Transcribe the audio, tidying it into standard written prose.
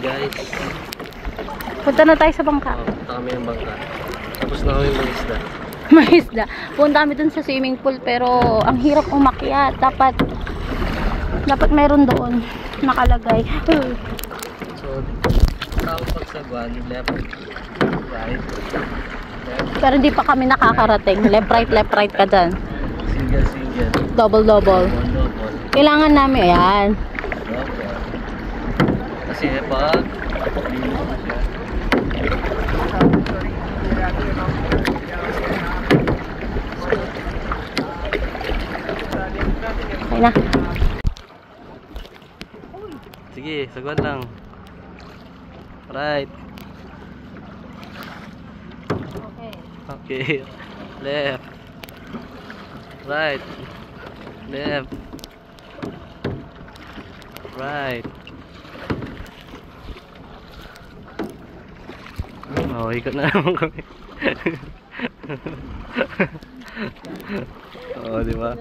guys. Punta na tayo sa bangka. Punta kami ng bangka. Tapos na kami mga isda. May isda. Punta kami dun sa swimming pool pero ang hirap umakyat. Dapat meron doon nakalagay. So, tawag pagsagwan, left, right, left. Pero hindi pa kami nakakarating. Left right ka dyan. Single. Double. Double. Kailangan namin, ayan. Double. Kasi pag lino na siya. Okay na. Sige, sagwan lang. Right. Okay. Left. Right. Left. Right. Oh, ikot na naman kami. Oh, di ba?